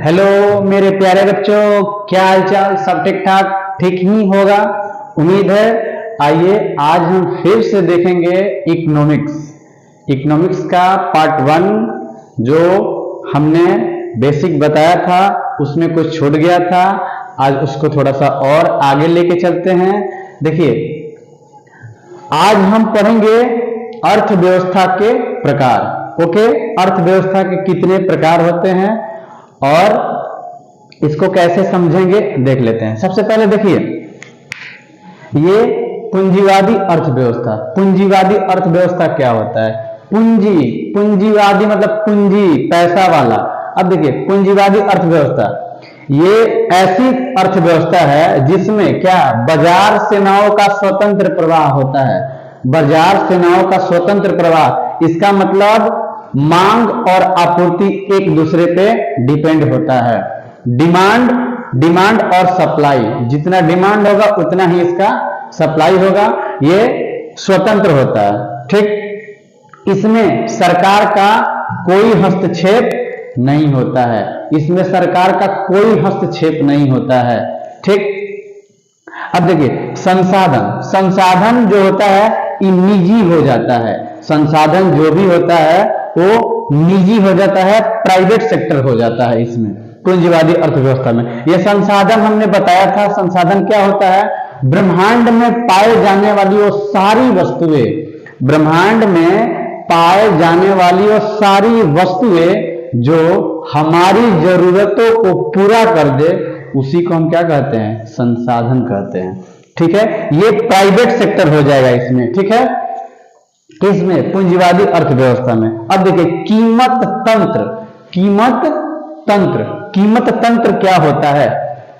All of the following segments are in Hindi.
हेलो मेरे प्यारे बच्चों, क्या हाल चाल? सब ठीक ठाक ठीक ही होगा, उम्मीद है। आइए आज हम फिर से देखेंगे इकोनॉमिक्स का पार्ट 1। जो हमने बेसिक बताया था उसमें कुछ छूट गया था, आज उसको थोड़ा सा और आगे लेके चलते हैं। देखिए, आज हम पढ़ेंगे अर्थव्यवस्था के प्रकार। ओके, अर्थव्यवस्था के कितने प्रकार होते हैं और इसको कैसे समझेंगे देख लेते हैं। सबसे पहले देखिए, ये पूंजीवादी अर्थव्यवस्था। पूंजीवादी अर्थव्यवस्था क्या होता है? पूंजीवादी मतलब पूंजी, पैसा वाला। अब देखिए, पूंजीवादी अर्थव्यवस्था ये ऐसी अर्थव्यवस्था है जिसमें क्या, बाजार सेनाओं का स्वतंत्र प्रवाह होता है। बाजार सेनाओं का स्वतंत्र प्रवाह, इसका मतलब मांग और आपूर्ति एक दूसरे पे डिपेंड होता है। डिमांड और सप्लाई, जितना डिमांड होगा उतना ही इसका सप्लाई होगा। ये स्वतंत्र होता है, ठीक। इसमें सरकार का कोई हस्तक्षेप नहीं होता है, इसमें सरकार का कोई हस्तक्षेप नहीं होता है, ठीक। अब देखिए, संसाधन जो होता है ये निजी हो जाता है। संसाधन जो भी होता है वो निजी हो जाता है, प्राइवेट सेक्टर हो जाता है इसमें, पूंजीवादी अर्थव्यवस्था में। ये संसाधन हमने बताया था, संसाधन क्या होता है? ब्रह्मांड में पाए जाने वाली वो सारी वस्तुएं, ब्रह्मांड में पाए जाने वाली वो सारी वस्तुएं जो हमारी जरूरतों को पूरा कर दे, उसी को हम क्या कहते हैं? संसाधन कहते हैं, ठीक है। ये प्राइवेट सेक्टर हो जाएगा इसमें, ठीक है, किसमें? पूंजीवादी अर्थव्यवस्था में। अब देखिए, कीमत तंत्र क्या होता है?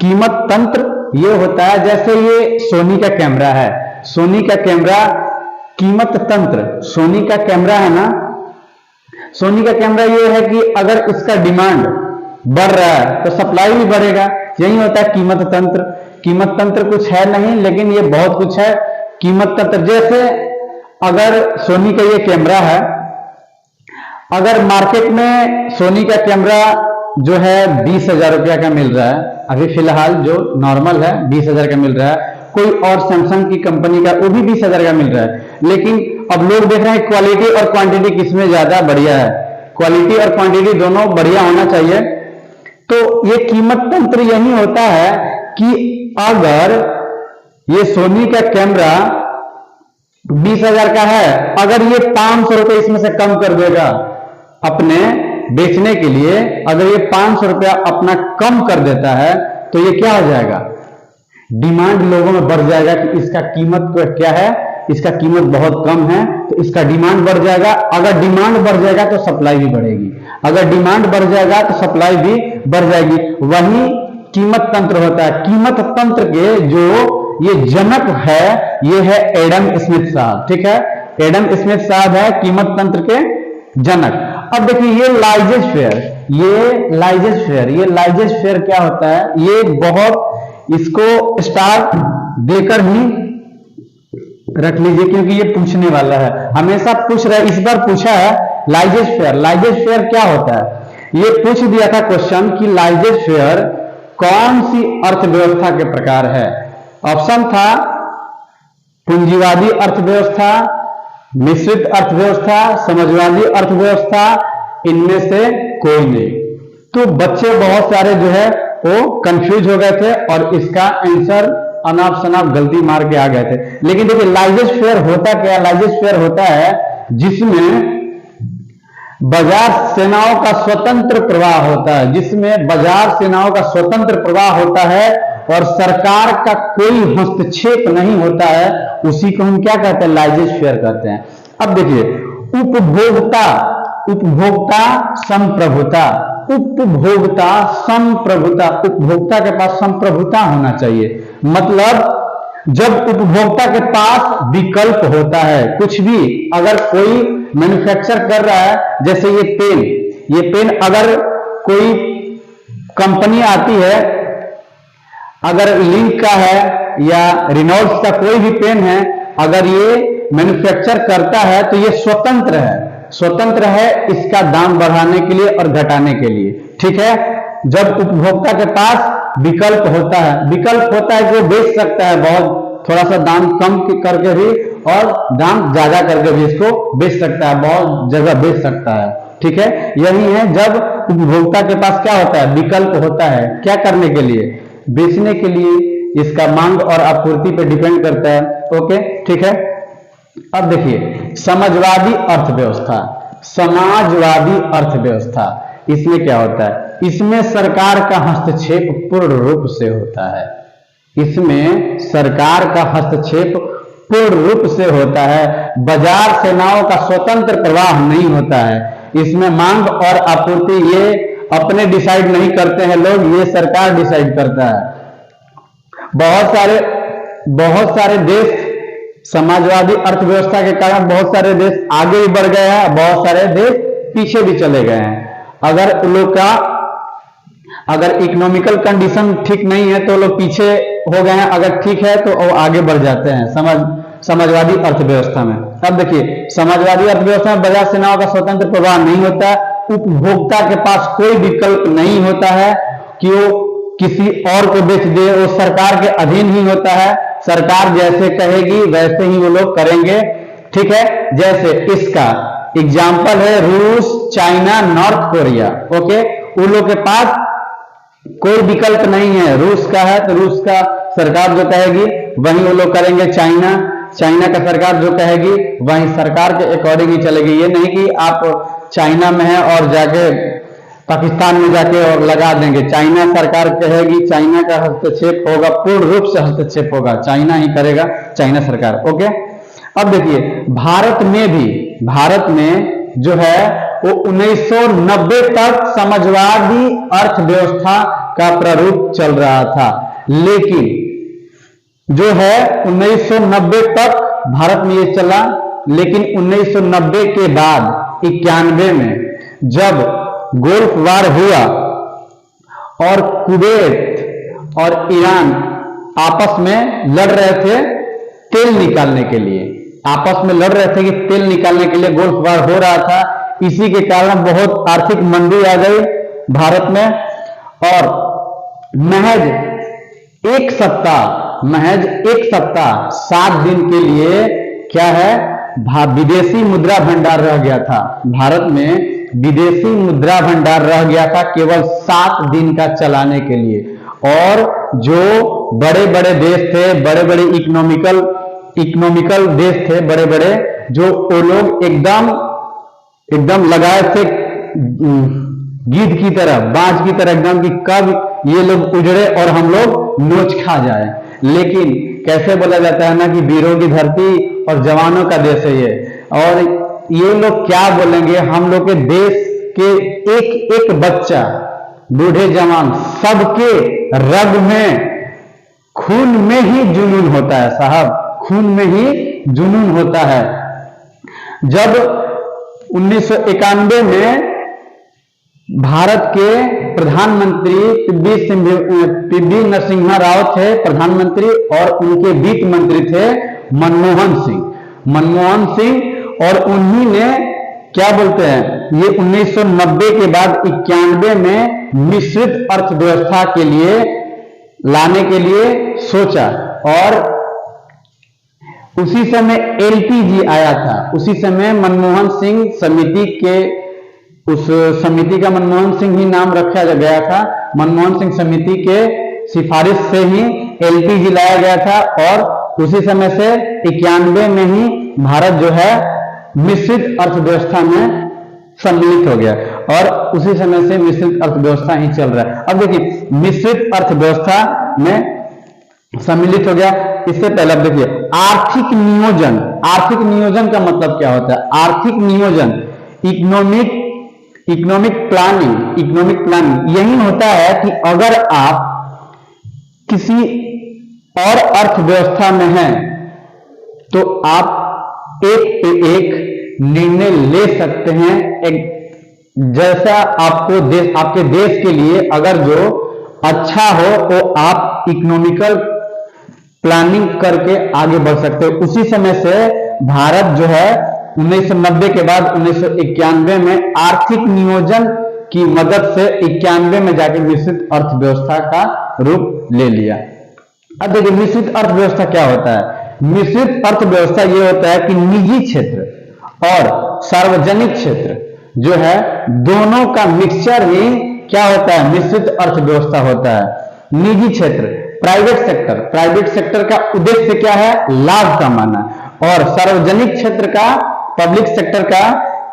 कीमत तंत्र ये होता है, जैसे ये सोनी का कैमरा है, सोनी का कैमरा कीमत तंत्र। सोनी का कैमरा है ना, सोनी का कैमरा ये है कि अगर इसका डिमांड बढ़ रहा है तो सप्लाई भी बढ़ेगा। यही होता है कीमत तंत्र। कीमत तंत्र कुछ है नहीं, लेकिन ये बहुत कुछ है। कीमत तंत्र जैसे, अगर सोनी का ये कैमरा है, अगर मार्केट में सोनी का कैमरा जो है 20,000 रुपया का मिल रहा है, अभी फिलहाल जो नॉर्मल है 20,000 का मिल रहा है, कोई और सैमसंग की कंपनी का वो भी 20,000 का मिल रहा है। लेकिन अब लोग देख रहे हैं क्वालिटी और क्वांटिटी किसमें ज्यादा बढ़िया है। क्वालिटी और क्वांटिटी दोनों बढ़िया होना चाहिए। तो ये कीमत तंत्र यही होता है कि अगर ये सोनी का कैमरा 20,000 का है, अगर ये 500 रुपए इसमें से कम कर देगा अपने बेचने के लिए, अगर ये 500 रुपया अपना कम कर देता है, तो ये क्या हो जाएगा? डिमांड लोगों में बढ़ जाएगा कि इसका कीमत क्या है, इसका कीमत बहुत कम है, तो इसका डिमांड बढ़ जाएगा। अगर डिमांड बढ़ जाएगा तो सप्लाई भी बढ़ेगी, अगर डिमांड बढ़ जाएगा तो सप्लाई भी बढ़ जाएगी। वही कीमत तंत्र होता है। कीमत तंत्र के जो ये जनक है, ये है एडम स्मिथ साहब, ठीक है। एडम स्मिथ साहब है कीमत तंत्र के जनक। अब देखिए, ये लाइजेज फेयर क्या होता है? ये बहुत, इसको स्टार देकर ही रख लीजिए क्योंकि ये पूछने वाला है, हमेशा पूछ रहा है, इस बार पूछा है लाइजेज फेयर क्या होता है? ये पूछ दिया था क्वेश्चन कि लाइजेज फेयर कौन सी अर्थव्यवस्था के प्रकार है? ऑप्शन था पूंजीवादी अर्थव्यवस्था, मिश्रित अर्थव्यवस्था, समाजवादी अर्थव्यवस्था, इनमें से कोई नहीं। तो बच्चे बहुत सारे जो है वो कंफ्यूज हो गए थे और इसका आंसर अनाप शनाप गलती मार के आ गए थे। लेकिन देखिए, लाइजेज फेयर होता क्या? लाइजेज फेयर होता है जिसमें बाजार सेनाओं का स्वतंत्र प्रवाह होता है, जिसमें बाजार सेनाओं का स्वतंत्र प्रवाह होता है और सरकार का कोई हस्तक्षेप नहीं होता है, उसी को हम क्या कहते हैं? लाइजेज फेयर कहते हैं। अब देखिए, उपभोक्ता संप्रभुता, उपभोक्ता के पास संप्रभुता होना चाहिए। मतलब जब उपभोक्ता के पास विकल्प होता है, कुछ भी अगर कोई मैन्युफैक्चर कर रहा है, जैसे ये पेन अगर कोई कंपनी आती है, अगर लिंक का है या रिनॉल्ड्स का कोई भी पेन है, अगर ये मैन्युफैक्चर करता है तो ये स्वतंत्र है, स्वतंत्र है इसका दाम बढ़ाने के लिए और घटाने के लिए, ठीक है। जब उपभोक्ता के पास विकल्प होता है कि वो बेच सकता है बहुत थोड़ा सा दाम कम करके भी और दाम ज्यादा करके भी इसको बेच सकता है, बहुत जगह बेच सकता है, ठीक है। यही है जब उपभोक्ता के पास क्या होता है, विकल्प होता है, क्या करने के लिए, बेचने के लिए। इसका मांग और आपूर्ति पे डिपेंड करता है, ओके, ठीक है। अब देखिए समाजवादी अर्थव्यवस्था, समाजवादी अर्थव्यवस्था, इसमें क्या होता है, इसमें सरकार का हस्तक्षेप पूर्ण रूप से होता है, इसमें सरकार का हस्तक्षेप पूर्ण रूप से होता है। बाजार सेनाओं का स्वतंत्र प्रवाह नहीं होता है, इसमें मांग और आपूर्ति ये अपने डिसाइड नहीं करते हैं लोग, ये सरकार डिसाइड करता है। बहुत सारे देश समाजवादी अर्थव्यवस्था के कारण बहुत सारे देश आगे भी बढ़ गए हैं, बहुत सारे देश पीछे भी चले गए हैं। अगर लोग का अगर इकोनॉमिकल कंडीशन ठीक नहीं है तो लोग पीछे हो गए हैं, अगर ठीक है तो वो आगे बढ़ जाते हैं समाजवादी अर्थव्यवस्था में। अब देखिए समाजवादी अर्थव्यवस्था में बाजार सेनाओं का स्वतंत्र प्रवाह नहीं होता, उपभोक्ता के पास कोई विकल्प नहीं होता है कि वो किसी और को बेच दे, वो सरकार के अधीन ही होता है, सरकार जैसे कहेगी वैसे ही वो लोग करेंगे, ठीक है। जैसे इसका एग्जाम्पल है रूस, चाइना, नॉर्थ कोरिया, ओके। उन लोग के पास कोई विकल्प नहीं है, रूस का है तो रूस का सरकार जो कहेगी वही वो लोग करेंगे, चाइना का सरकार जो कहेगी वही सरकार के अकॉर्डिंग ही चलेगी। ये नहीं कि आप चाइना में है और जाके पाकिस्तान में जाके और लगा देंगे, चाइना सरकार कहेगी, चाइना का हस्तक्षेप होगा, पूर्ण रूप से हस्तक्षेप होगा, चाइना ही करेगा, चाइना सरकार, ओके। अब देखिए भारत में जो है वो 1990 तक समाजवादी अर्थव्यवस्था का प्रारूप चल रहा था, लेकिन जो है 1990 तक भारत में ये चला, लेकिन 1990 के बाद 91 में जब गोल्फ वार हुआ और कुवैत और ईरान आपस में लड़ रहे थे तेल निकालने के लिए, आपस में लड़ रहे थे कि तेल निकालने के लिए गोल्फ वार हो रहा था, इसी के कारण बहुत आर्थिक मंदी आ गई भारत में। और महज एक सप्ताह 7 दिन के लिए क्या है, विदेशी मुद्रा भंडार रह गया था, भारत में विदेशी मुद्रा भंडार रह गया था केवल 7 दिन का चलाने के लिए। और जो बड़े बड़े देश थे, बड़े बड़े इकोनॉमिकल देश थे, बड़े बड़े, जो वो लोग एकदम लगाए थे गीध की तरह, बाज की तरह एकदम, कि कब ये लोग उजड़े और हम लोग नोच खा जाए। लेकिन कैसे बोला जाता है ना कि वीरों की धरती और जवानों का देश है ये, और ये लोग क्या बोलेंगे, हम लोग के देश के एक एक बच्चा, बूढ़े जवान, सबके रग में, खून में ही जुनून होता है साहब, खून में ही जुनून होता है। जब 1991 में भारत के प्रधानमंत्री पी.वी. नरसिम्हा राव थे प्रधानमंत्री, और उनके वित्त मंत्री थे मनमोहन सिंह, और उन्हीं ने क्या बोलते हैं, ये 1990 के बाद 91 में मिश्रित अर्थव्यवस्था के लिए लाने के लिए सोचा। और उसी समय एलपीजी आया था, उसी समय मनमोहन सिंह समिति के, उस समिति का मनमोहन सिंह ही नाम रखा गया था, मनमोहन सिंह समिति के सिफारिश से ही एलपीजी लाया गया था। और उसी समय से 91 में ही भारत जो है मिश्रित अर्थव्यवस्था में सम्मिलित हो गया, और उसी समय से मिश्रित अर्थव्यवस्था ही चल रहा है। अब देखिए मिश्रित अर्थव्यवस्था में सम्मिलित हो गया। इससे पहले अब देखिए आर्थिक नियोजन का मतलब क्या होता है, आर्थिक नियोजन, इकोनॉमिक प्लानिंग यही होता है कि अगर आप किसी और अर्थव्यवस्था में हैं तो आप एक पे एक निर्णय ले सकते हैं, जैसा आपके देश के लिए अगर जो अच्छा हो तो आप इकोनॉमिकल प्लानिंग करके आगे बढ़ सकते हो। उसी समय से भारत जो है 1990 के बाद 1991 में आर्थिक नियोजन की मदद से 91 में जाके मिश्रित अर्थव्यवस्था का रूप ले लिया। अब देखिए मिश्रित अर्थव्यवस्था क्या होता है। मिश्रित अर्थव्यवस्था ये होता है कि निजी क्षेत्र और सार्वजनिक क्षेत्र जो है दोनों का मिक्सचर ही क्या होता है, मिश्रित अर्थव्यवस्था होता है। निजी क्षेत्र प्राइवेट सेक्टर का उद्देश्य क्या है, लाभ कमाना, और सार्वजनिक क्षेत्र का पब्लिक सेक्टर का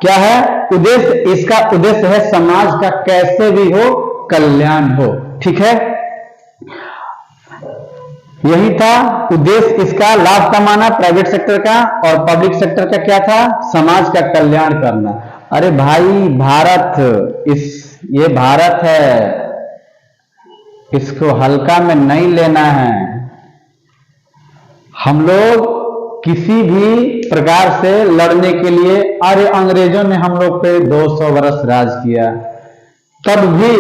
क्या है उद्देश्य, इसका उद्देश्य है समाज का कैसे भी हो कल्याण हो। ठीक है, यही था उद्देश्य इसका, लाभ कमाना प्राइवेट सेक्टर का, और पब्लिक सेक्टर का क्या था, समाज का कल्याण करना। अरे भाई भारत, ये भारत है, इसको हल्का में नहीं लेना है। हम लोग किसी भी प्रकार से लड़ने के लिए, अरे अंग्रेजों ने हम लोग पे 200 वर्ष राज किया, तब भी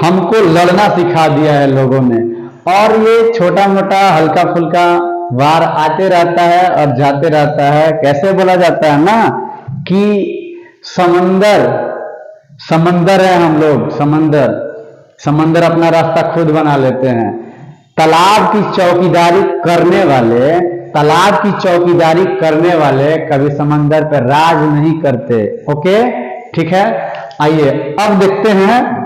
हमको लड़ना सिखा दिया है लोगों ने। और ये छोटा मोटा हल्का फुल्का वार आते रहता है और जाते रहता है। कैसे बोला जाता है ना कि समंदर है हम लोग, समंदर अपना रास्ता खुद बना लेते हैं। तालाब की चौकीदारी करने वाले कभी समंदर पर राज नहीं करते। ओके, ठीक है। आइए अब देखते हैं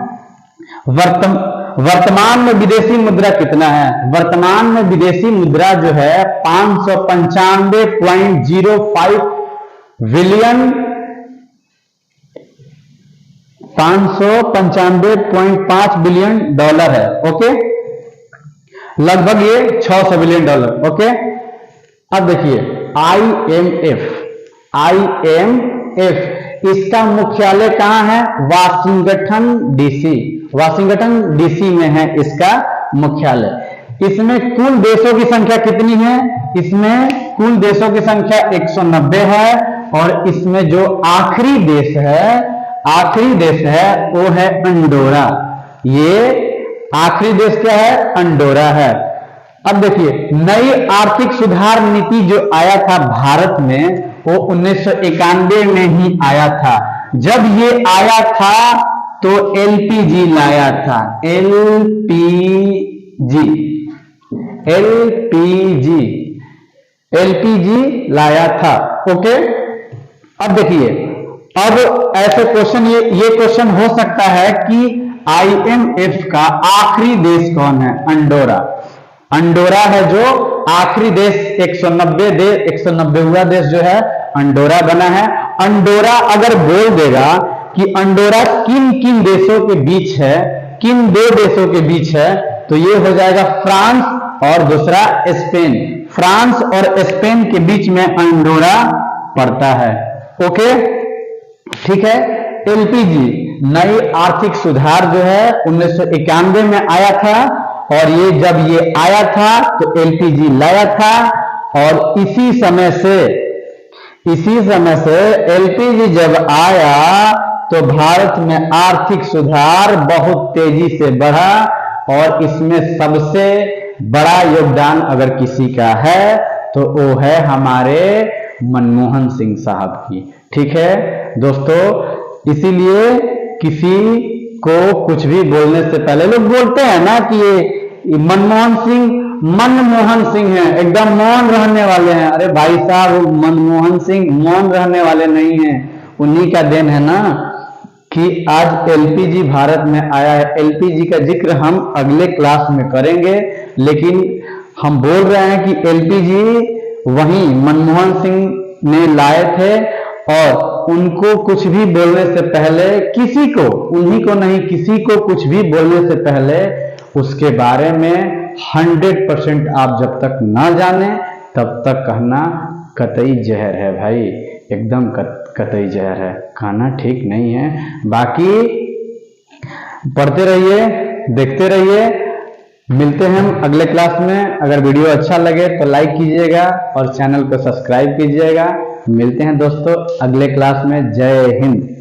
वर्तमान में विदेशी मुद्रा कितना है। वर्तमान में विदेशी मुद्रा जो है 595.05 बिलियन, 595.5 बिलियन डॉलर है। ओके, लगभग ये 600 बिलियन डॉलर। ओके, अब देखिए IMF इसका मुख्यालय कहां है, वाशिंगटन डीसी में है इसका मुख्यालय। इसमें कुल देशों की संख्या कितनी है, इसमें कुल देशों की संख्या 190 है, और इसमें जो आखिरी देश है वो है अंडोरा। ये आखिरी देश क्या है, अंडोरा है। अब देखिए नई आर्थिक सुधार नीति जो आया था भारत में वो 1991 में ही आया था। जब ये आया था तो LPG लाया था, LPG लाया था। ओके, अब देखिए, अब ऐसे क्वेश्चन, ये क्वेश्चन हो सकता है कि IMF का आखिरी देश कौन है, अंडोरा है जो आखिरी देश, 190वां देश जो है अंडोरा बना है। अंडोरा अगर बोल देगा कि अंडोरा किन देशों के बीच है, किन दो देशों के बीच है, तो ये हो जाएगा फ्रांस और दूसरा स्पेन। फ्रांस और स्पेन के बीच में अंडोरा पड़ता है। ओके, ठीक है। LPG नई आर्थिक सुधार जो है 1991 में आया था, और ये जब ये आया था तो LPG लाया था, और इसी समय से LPG जब आया तो भारत में आर्थिक सुधार बहुत तेजी से बढ़ा, और इसमें सबसे बड़ा योगदान अगर किसी का है तो वो है हमारे मनमोहन सिंह साहब की। ठीक है दोस्तों, इसीलिए किसी को कुछ भी बोलने से पहले, लोग बोलते हैं ना कि ये मनमोहन सिंह है, एकदम मौन रहने वाले हैं। अरे भाई साहब, मनमोहन सिंह मौन रहने वाले नहीं हैं, उन्हीं का देन है ना कि आज LPG भारत में आया है। LPG का जिक्र हम अगले क्लास में करेंगे, लेकिन हम बोल रहे हैं कि LPG वही मनमोहन सिंह ने लाए थे, और उनको कुछ भी बोलने से पहले, किसी को कुछ भी बोलने से पहले उसके बारे में 100% आप जब तक ना जाने तब तक कहना कतई जहर है भाई, एकदम कतई जहर है, खाना ठीक नहीं है। बाकी पढ़ते रहिए, देखते रहिए, मिलते हैं हम अगले क्लास में। अगर वीडियो अच्छा लगे तो लाइक कीजिएगा और चैनल को सब्सक्राइब कीजिएगा। मिलते हैं दोस्तों अगले क्लास में। जय हिंद।